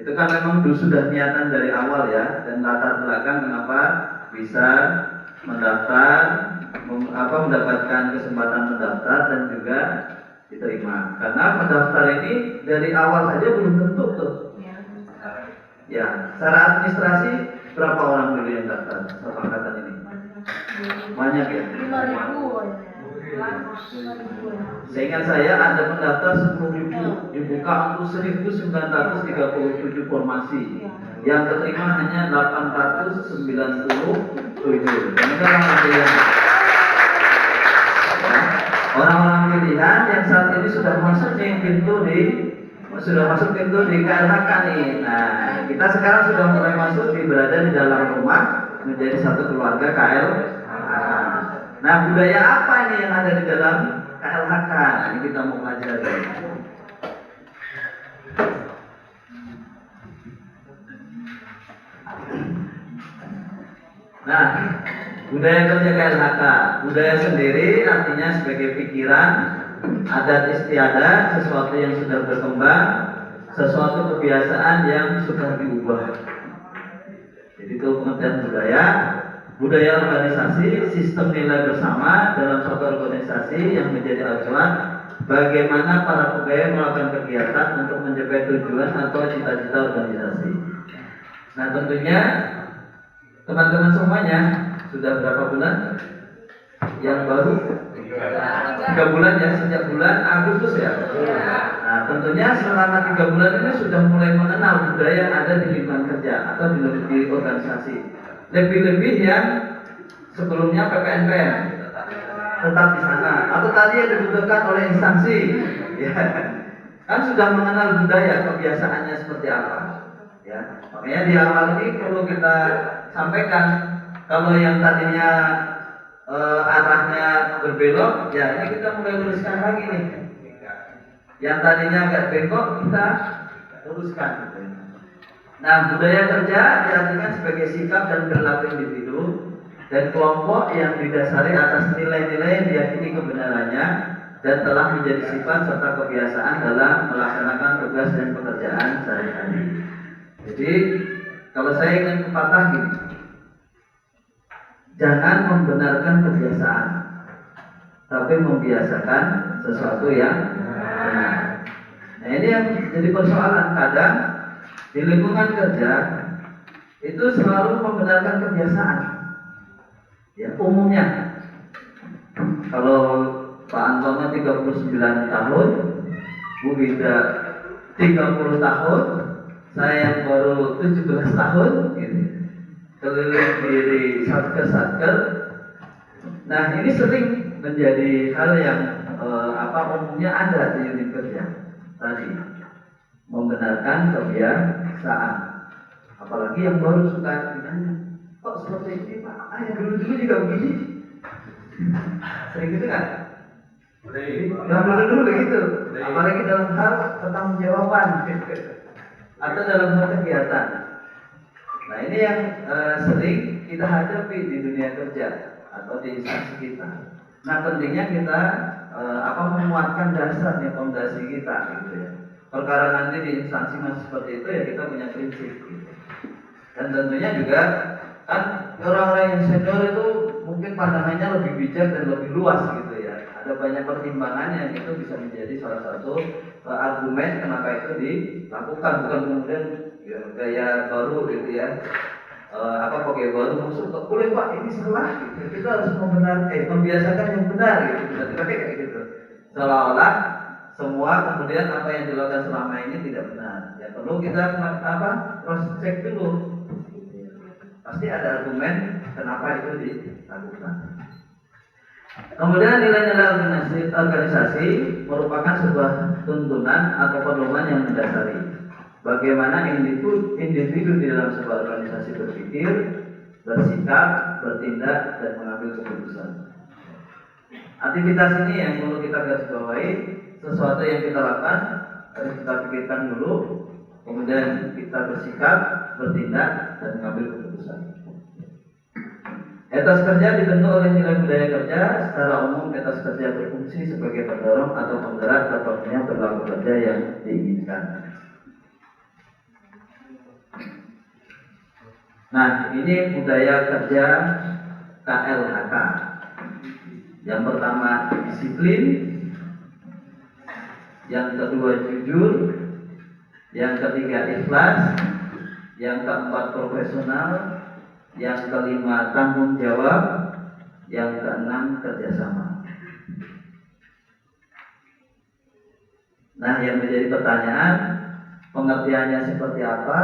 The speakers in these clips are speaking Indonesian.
Itu kan memang sudah niatan dari awal ya, dan latar belakang kenapa bisa mendaftar, mendapatkan kesempatan mendaftar dan juga diterima. Karena mendaftar ini dari awal saja belum tentu tuh. Ya, secara administrasi berapa orang dulu yang daftar satu angkatan ini? Banyak ya? 5.000. Seingat saya ada pendaftar 10.000, dibuka untuk 1.937 formasi. Yang terima hanya 897. Dan itu orang-orang pilihan yang saat ini sudah masuk pintu di KLHK nih. Nah, kita sekarang sudah mulai masuk berada di dalam rumah menjadi satu keluarga KLHK. Nah, budaya apa ini yang ada di dalam KLHK? Nah, ini kita mau pelajari. Nah, budaya kerja KLHK. Budaya sendiri artinya sebagai pikiran, adat istiadat, sesuatu yang sudah berkembang, sesuatu kebiasaan yang sudah diubah. Jadi itu pengertian budaya. Budaya organisasi, sistem nilai bersama dalam suatu organisasi yang menjadi acuan bagaimana para pegawai melakukan kegiatan untuk mencapai tujuan atau cita-cita organisasi. Nah, tentunya teman-teman semuanya sudah berapa bulan yang baru? 3 bulan ya, sejak bulan Agustus ya. Nah, tentunya selama 3 bulan ini sudah mulai mengenal budaya yang ada di lingkungan kerja atau di organisasi. Lebih-lebih yang sebelumnya PPNPM tetap di sana atau tadi yang dibutuhkan oleh instansi, ya kan sudah mengenal budaya kebiasaannya seperti apa, ya. Makanya di awal ini perlu kita sampaikan kalau yang tadinya arahnya berbelok, ya ini kita mulai luruskan lagi nih. Yang tadinya agak bengkok kita luruskan. Nah, budaya kerja diartikan sebagai sikap dan perilaku individu dan kelompok yang didasari atas nilai-nilai yang diyakini kebenarannya dan telah menjadi sifat serta kebiasaan dalam melaksanakan tugas dan pekerjaan sehari-hari. Jadi, kalau saya ingin pepatah gini, jangan membenarkan kebiasaan, tapi membiasakan sesuatu yang benar. Nah, ini yang jadi persoalan kadang di lingkungan kerja itu selalu membenarkan kebiasaan. Ya, umumnya kalau Pak Antonnya 39 tahun, Bu Bida 30 tahun, saya yang baru 17 tahun, gitu. Keliling di satker. Nah, ini sering menjadi hal yang umumnya ada di unit kerja tadi, membenarkan kebiasaan. Apalagi yang baru suka ditanya, kok seperti ini Pak? Yang dulu juga begini. Sering gitu kan? Yang dulu begitu. Apalagi dalam hal tentang jawaban atau dalam hal kegiatan. Nah, ini yang sering kita hadapi di dunia kerja atau di instansi kita. Nah, pentingnya kita menguatkan dasarnya, fondasi kita, gitu ya. Perkara nanti di instansi masih seperti itu ya kita punya prinsip, gitu. Dan tentunya juga kan orang-orang yang senior itu mungkin pandangannya lebih bijak dan lebih luas, gitu ya. Ada banyak pertimbangan yang itu bisa menjadi salah satu argumen kenapa itu dilakukan, bukan kemudian ya, gaya baru, gitu ya. Pakai baru masuk ke kulit Pak ini salah, gitu. Kita harus membiasakan yang benar, gitu. Tiba-tiba kayak gitu. Seolah-olah semua kemudian apa yang dilakukan selama ini tidak benar. Ya perlu kita cross check dulu. Pasti ada argumen kenapa itu dilakukan. Kemudian nilai-nilai organisasi merupakan sebuah tuntunan atau pedoman yang mendasari bagaimana individu di dalam sebuah organisasi berpikir, bersikap, bertindak, dan mengambil keputusan. Aktivitas ini yang perlu kita garis bawahi, sesuatu yang kita lakukan harus kita pikirkan dulu, kemudian kita bersikap, bertindak, dan mengambil keputusan. Etos kerja dibentuk oleh nilai budaya kerja. Secara umum, etos kerja berfungsi sebagai pendorong atau penggerak terpenuhnya perilaku kerja yang diinginkan. Nah, ini budaya kerja KLHK. Yang pertama disiplin, yang kedua jujur, yang ketiga ikhlas, yang keempat profesional, yang kelima tanggung jawab, yang keenam kerjasama. Nah, yang menjadi pertanyaan, pengertiannya seperti apa,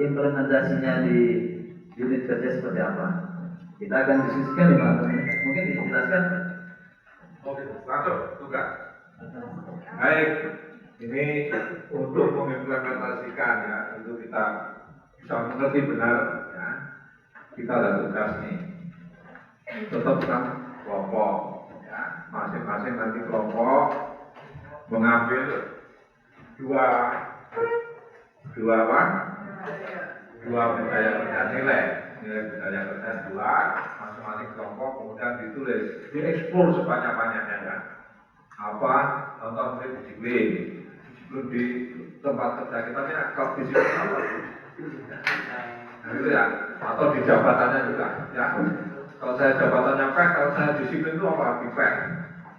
implementasinya di unit kerja seperti apa? Kita akan diskusikan ya Pak. Mungkin dijelaskan. Oke, langsung tugas. Baik, ini untuk mengimplementasikan ya, itu kita bisa mengerti benar ya. Kita ada tugas nih. Tetapkan kelompok ya, masing-masing nanti kelompok mengambil dua budaya kerja nilai budaya kerja dua, masing-masing kelompok kemudian ditulis, dieksplor sebanyak-banyaknya kan. Apa contoh disiplin di tempat kerja kita ini kalau disiplin apa? Nah, itu ya, atau di jabatannya juga ya. Kalau saya jabatannya PEK, kalau saya disiplin itu apa? Di PEK.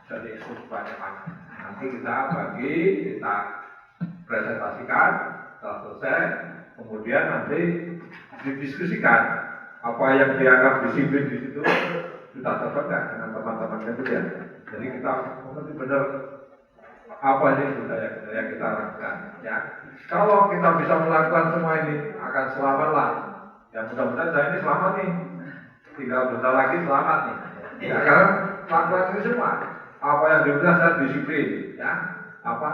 Jadi ekspor sebanyak-banyak. Nanti kita bagi, kita presentasikan, setelah selesai, kemudian nanti didiskusikan apa yang dianggap disiplin di situ kita terpegang dengan teman-teman kemudian. Jadi kita mengerti benar apa ini budaya kita lakukan. Ya, kalau kita bisa melakukan semua ini akan selamatlah. Ya mudah-mudahan saya ini selamat nih. Tinggal bentar lagi selamat nih. Ya karena lakukan ini semua. Apa yang dibilang saya disiplin. Ya, apa?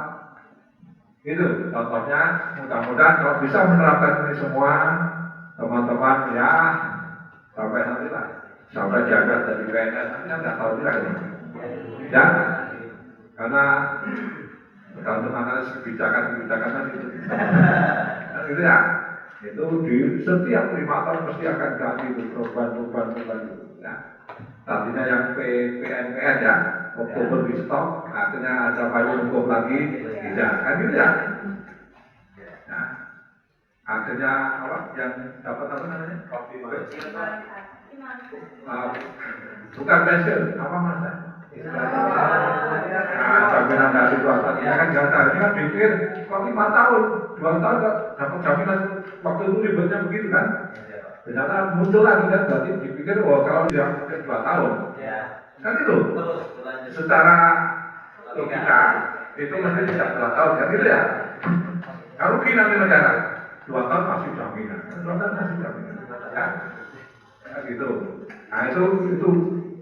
Itu contohnya. Mudah-mudahan kalau bisa menerapkan ini semua, teman-teman ya sampai nanti lah. Sampai diangkat dari PNS nanti kan nggak tahu juga ini. Ya, karena tergantung analis kebijakan tadi itu. Itu ya, itu di setiap 5 tahun pasti akan ganti itu perubahan ya. Tadinya yang PNPN ya, Oktober di stop, akhirnya ada payung hukum lagi, tidak kan gitu ya. Nah, akhirnya apa yang dapat apa namanya? Bukan pensiun, apa mas? Nah, jaminan dari 2 tahun, ya kan nggak tahu. Ini kan dipikir kok 5 tahun, 2 tahun dapat jaminan, waktu itu ribetnya begitu kan? Ternyata muncul lagi kan, berarti dipikir kalau dia 2 tahun, kan itu secara logika itu mesti tidak 2 tahun, kan gitu ya? Kalau rugi nanti negara 2 tahun masih jaminan, 2 tahun masih jaminan, ya gitu. Nah itu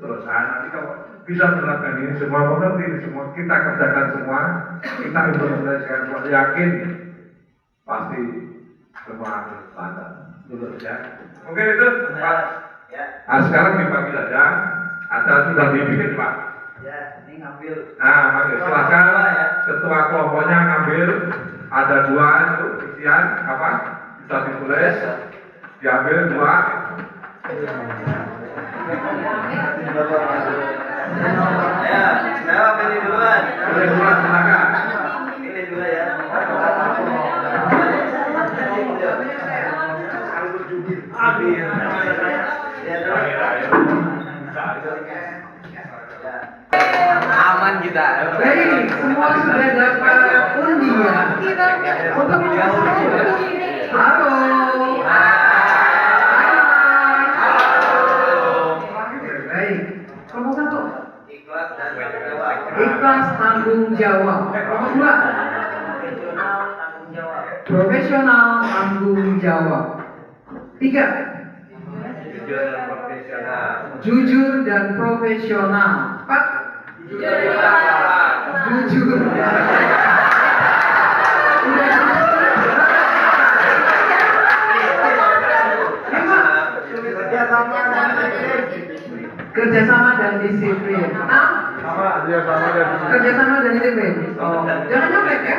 terus nanti kalau bisa menerapkan ini semua, mengerti ini semua, kita kerjakan semua, kita implementasikan semua, yakin pasti semua lancar. Lulus ya. Mungkin itu Pak. Nah, sekarang dibagi saja. Ada sudah dibikin Pak. Ya, ini ngambil. Nah, mari silakan ketua kelompoknya ngambil. Ada 2 itu isian apa? Bisa ditulis. Diambil 2. Ya, saya pilih duluan. Pilih duluan, silakan. Pilih dulu ya. Amin. Aman kita. Baik, semua sudah dapat undian untuk halo. Baik, kelompok 1 ikhlas tanggung jawab. Kelompok 2 profesional tanggung jawab. 3 jujur dan profesional. 4 jujur. Kerjasama dan disiplin. 6 kerjasama dan disiplin. Jangan nyopet ya.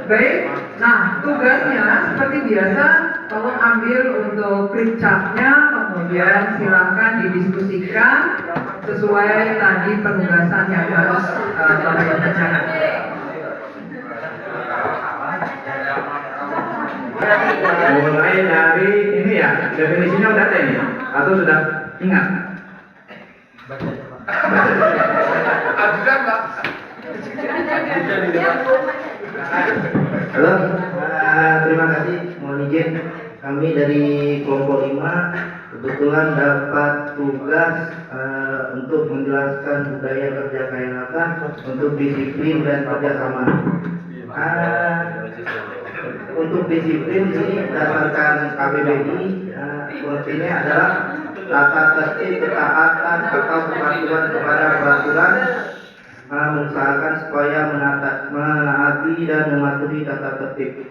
Baik. Nah, tugasnya seperti biasa, tolong ambil untuk flip chartnya, kemudian silakan didiskusikan sesuai tadi penugasan yang harus Bapak kerjakan. Mulai dari ini ya, definisinya udah ada ini atau sudah ingat? Ajudan Pak. Halo, terima kasih. Mohon izin, kami dari kelompok 5 kebetulan dapat tugas untuk menjelaskan budaya kerja KLHK untuk disiplin dan kerjasama. Untuk disiplin di sini berdasarkan KBBI, pengertiannya adalah tata tertib, ketaatan atau kepatuhan kepada peraturan, mengusahakan supaya menaati dan mematuhi tata tertib.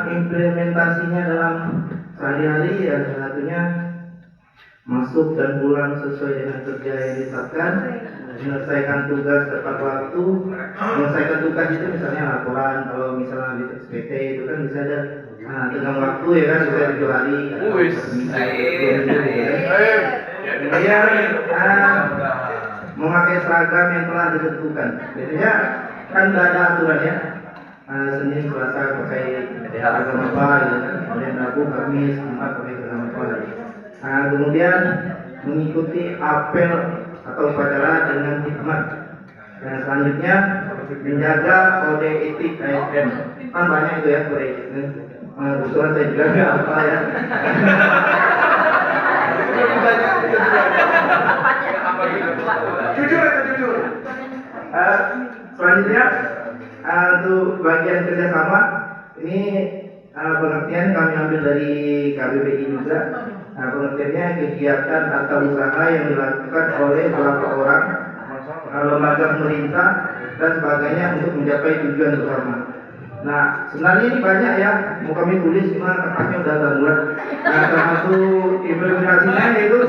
Implementasinya dalam sehari-hari ya salah satunya masuk dan pulang sesuai dengan kerja yang ditetapkan, menyelesaikan tugas tepat waktu. Menyelesaikan tugas itu misalnya laporan, kalau misalnya habis SPT itu kan bisa ada tenggang waktu ya kan, bisa 7 hari. Kemudian memakai seragam yang telah ditentukan. Biasanya kan nggak ada aturan ya. Senin, Selasa pakai seragam apa gitu kan. Kemudian Rabu, Kamis, Jumat pakai seragam apa gitu. Kemudian mengikuti apel atau upacara dengan hikmat. Yang selanjutnya menjaga kode etik ASN. Kan banyak itu ya kode etik. Kebetulan saya juga nggak apa ya. Jujur. Selanjutnya untuk bagian kerjasama ini pengertian kami ambil dari KBBI juga. Pengertiannya kegiatan atau usaha yang dilakukan oleh beberapa orang, lembaga pemerintah dan sebagainya untuk mencapai tujuan bersama. Nah, sebenarnya ini banyak ya, mau kami tulis cuma kertasnya udah gangguan. Termasuk implementasinya yaitu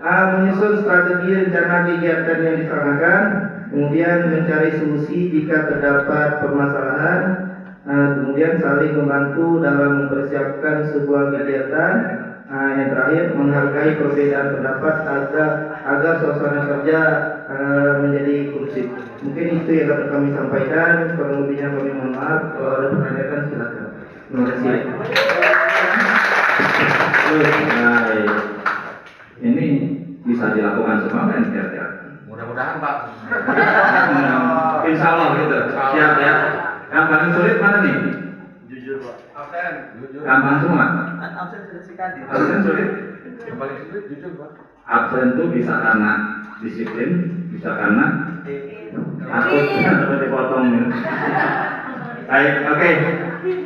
menyusun strategi rencana kegiatan yang dilaksanakan, kemudian mencari solusi jika terdapat permasalahan, kemudian saling membantu dalam mempersiapkan sebuah kegiatan, yang terakhir menghargai perbedaan pendapat agar suasana kerja menjadi kondusif. Mungkin itu yang dapat kami sampaikan. Kurang lebihnya kami mohon maaf. Kalau ada pertanyaan silakan. Terima kasih. Baik. Ini bisa dilakukan semua kan kira-kira? Mudah-mudahan Pak. Insya Allah gitu. Siap ya. Yang paling sulit mana nih? Jujur Pak. Absen. Jujur. Gampang semua. Absen sudah sekali. Absen sulit. Yang paling sulit jujur Pak. Absen itu bisa karena disiplin, bisa karena takut atau dipotong. Baik, oke.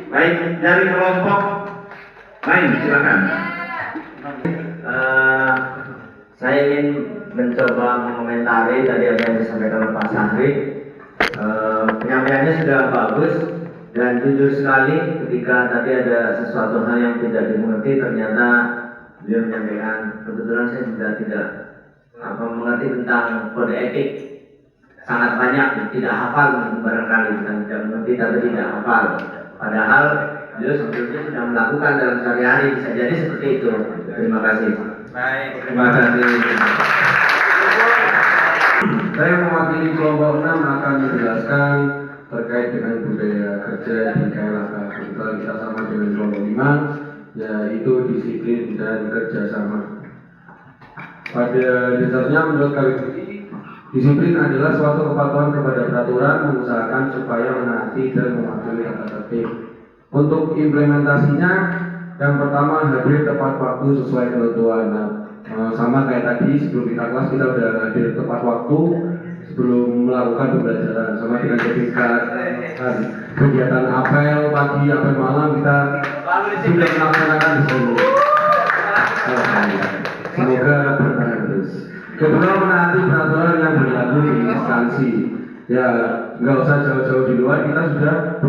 Baik, dari kelompok lain silakan. Saya ingin mencoba mengomentari tadi apa yang disampaikan oleh Pak Sandri. Penyampaiannya sudah bagus dan jujur sekali ketika tadi ada sesuatu hal yang tidak dimengerti, ternyata beliau menyampaikan. Kebetulan saya juga tidak mengerti tentang kode etik, sangat banyak tidak hafal barangkali, bukan tidak mengerti tapi tidak hafal. Padahal beliau sebetulnya sudah melakukan dalam sehari-hari, bisa jadi seperti itu. Terima kasih. Baik, terima kasih. Saya mewakili kelompok 6 akan menjelaskan terkait dengan budaya kerja di KLHK. Kebetulan kita sama dengan kelompok 5, yaitu disiplin dan kerjasama. Pada dasarnya menurut KBBI, disiplin adalah suatu kepatuhan kepada peraturan, mengusahakan supaya menaati dan mematuhi tata tertib. Untuk implementasinya, yang pertama hadir tepat waktu sesuai ketentuan. Sama kayak tadi sebelum kita kelas kita udah hadir tepat waktu sebelum melakukan pembelajaran. Sama dengan sertifikat kegiatan apel pagi, apel malam kita sudah melaksanakan di sini. Semoga bertahan terus. Kedua, menaati peraturan yang berlaku di instansi. Ya, nggak usah jauh-jauh di luar, kita sudah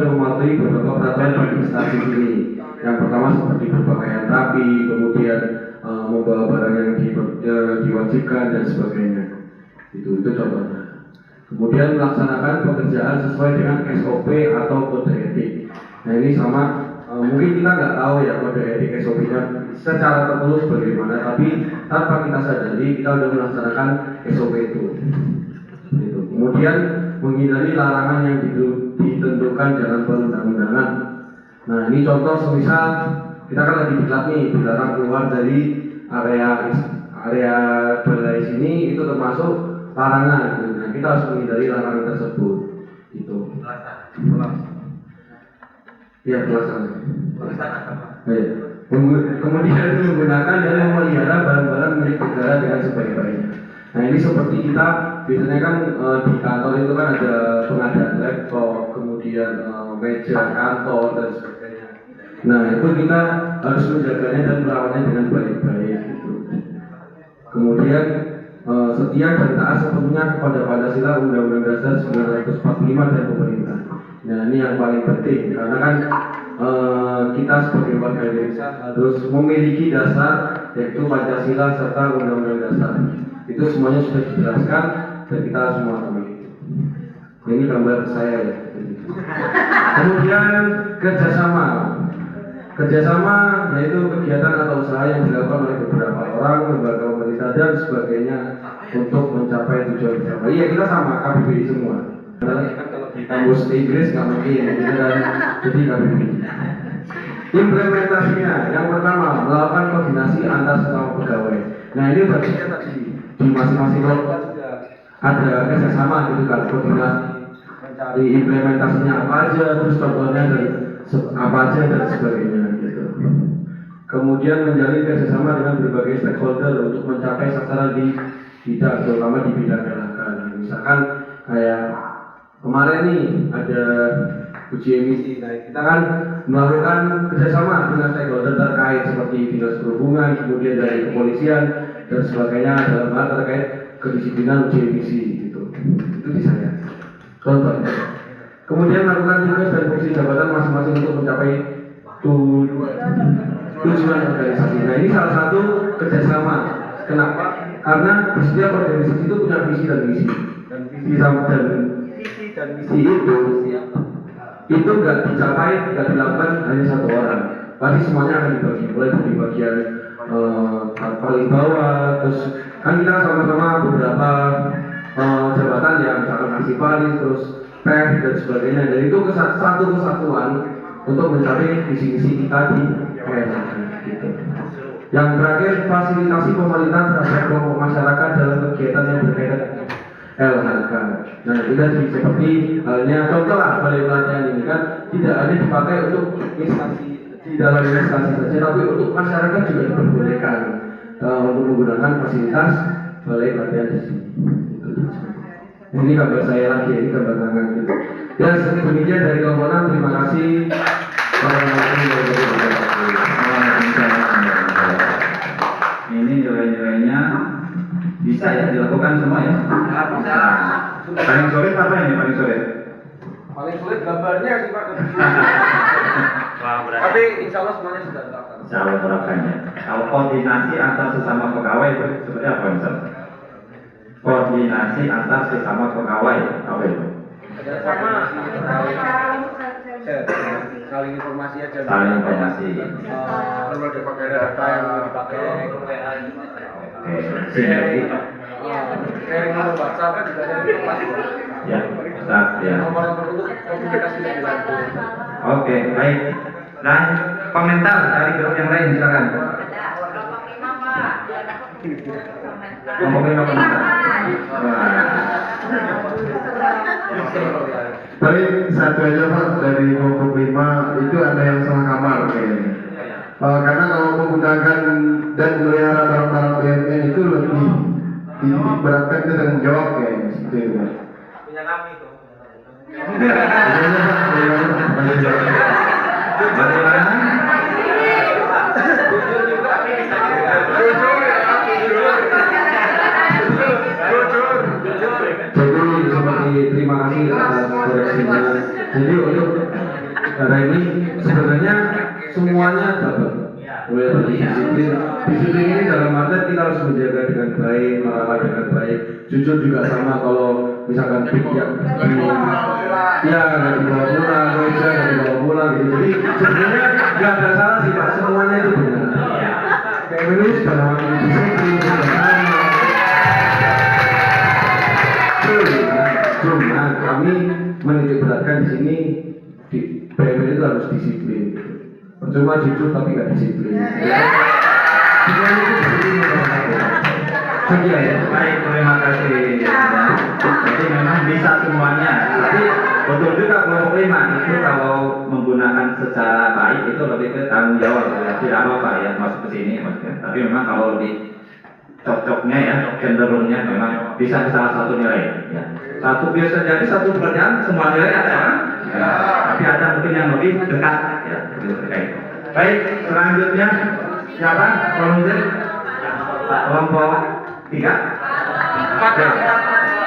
mematuhi beberapa peraturan di instansi ini. Yang pertama seperti berpakaian rapi, kemudian membawa barang yang diwajibkan dan sebagainya. Itu contohnya. Kemudian melaksanakan pekerjaan sesuai dengan SOP atau kode etik. Nah ini sama, mungkin kita nggak tahu ya kode etik SOP-nya secara tertulis bagaimana, tapi tanpa kita sadari kita sudah melaksanakan SOP itu. Kemudian menghindari larangan yang ditentukan dalam perundang-undangan. Nah ini contoh semisal kita kan lagi diklat nih, dilarang keluar dari area balai sini, itu termasuk larangan gitu. Nah kita harus menghindari larangan tersebut gitu. Ya pelaksanaan. Kemudian menggunakan dan memelihara barang-barang milik negara dengan sebaik-baiknya. Nah ini seperti kita biasanya kan di kantor itu kan ada pengadaan laptop, kemudian meja kantor dan sebagainya. Nah itu kita harus menjaganya dan merawatnya dengan baik-baik gitu. Kemudian setia dan taat sepenuhnya kepada Pancasila, Undang-Undang Dasar 1945 dan pemerintah. Nah ini yang paling penting karena kan kita sebagai warga Indonesia harus memiliki dasar yaitu Pancasila serta Undang-Undang Dasar. Itu semuanya sudah dijelaskan dan kita semua memiliki. Ini gambar saya ya. Kemudian kerjasama yaitu kegiatan atau usaha yang dilakukan oleh beberapa orang, lembaga pemerintah dan sebagainya untuk mencapai tujuan bersama. Iya kita sama KBBI semua. Kalau di kampus Inggris nggak mungkin, jadi KBBI. Implementasinya yang pertama melakukan koordinasi antar sesama pegawai. Nah ini bagiannya tadi di masing-masing kelompok juga ada kerjasama gitu kan, koordinasi mencari implementasinya apa aja, terus contohnya dan apa aja dan sebagainya gitu. Kemudian menjalin kerjasama dengan berbagai stakeholder untuk mencapai sasaran di bidang, terutama di bidang LHK. Misalkan kayak kemarin nih ada uji emisi, nah kita kan melakukan kerjasama dengan stakeholder terkait seperti dinas perhubungan, kemudian dari kepolisian dan sebagainya dalam hal terkait kedisiplinan uji emisi gitu. Itu di saya. Contoh. Kemudian melakukan tugas dan fungsi jabatan masing-masing untuk mencapai tujuan organisasi. Nah ini salah satu kerjasama. Kenapa? Karena di setiap organisasi itu punya visi dan misi. Dan visi dan misi itu nggak dicapai, nggak dilakukan hanya satu orang. Pasti semuanya akan dibagi, mulai dari bagian paling bawah, terus kan kita sama-sama beberapa jabatan yang misalkan Kasiparis, terus PES dan sebagainya. Dan itu satu kesatuan untuk mencapai visi-misi kita di KLHK gitu. Yang terakhir, fasilitasi pemerintah terhadap kelompok masyarakat dalam kegiatan yang berkaitan dengan LHK. Nah, itu tadi seperti halnya contoh lah balai pelatihan ini kan tidak hanya dipakai untuk instansi di dalam instansi saja, tapi untuk masyarakat juga diperbolehkan untuk menggunakan fasilitas balai pelatihan di sini. Ini gambar saya lagi, ini gambar tangan gitu. Ya, demikian dari kelompok 6. Terima kasih. Ini nilai-nilainya bisa ya dilakukan semua ya? Bisa. Paling sulit apa ini paling sulit? Paling sulit gambarnya sih Pak. Tapi insya Allah semuanya sudah terlaksana. Insya Allah terlaksana. Kalau koordinasi antar sesama pegawai itu seperti apa misalnya? Koordinasi antar sesama pegawai apa itu? Saling informasi aja. Saling informasi. Kalau ada pakai data yang dipakai WA Oke, sinergi. sharing nomor WhatsApp kan juga ada informasi. Ya, Ustaz, ya. Nomor untuk komunikasi lebih lanjut. Oke, baik. Dan komentar dari grup yang lain silakan. Kelompok 5 komentar. Tapi satu aja Pak, dari kelompok 5 itu ada yang salah kamar kayaknya. Karena kalau menggunakan dan melihara barang-barang BUMN itu lebih diberatkan ke tanggung jawab kayaknya seperti itu. Punya kami itu. Bagaimana? Jadi seperti terima kasih atas koreksinya. Jadi untuk hari ini sebenarnya semuanya dapat. Mulai dari disiplin ini dalam arti kita harus menjaga dengan baik, merawat dengan baik. Jujur juga sama kalau misalkan ya nggak dibawa pulang, kerja nggak dibawa pulang gitu. Jadi sebenarnya nggak ada salah sih Pak, semuanya itu benar. Kayak menulis dalam disiplin bersama. Cuma kami menitik beratkan di sini di BMN itu harus disiplin. Percuma jujur tapi nggak disiplin. Semua itu seperti itu. Sekian ya. Baik, terima kasih. Ya. Jadi memang bisa semuanya, tapi betul juga kelompok 5 itu kalau menggunakan secara baik itu lebih ke tanggung jawab. Ya. Tidak apa-apa ya masuk ke sini maksudnya. Tapi memang kalau lebih cocoknya ya, cenderungnya memang bisa salah satu nilai. Ya. Satu biasa jadi satu pekerjaan semua nilai ada kan? Ya. Tapi ada mungkin yang lebih dekat ya, lebih terkait. Baik, selanjutnya siapa? Volunteer? Kelompok 3? 4 ya?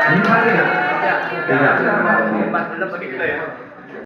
Ini 4 ya? 3. 4 kita ya.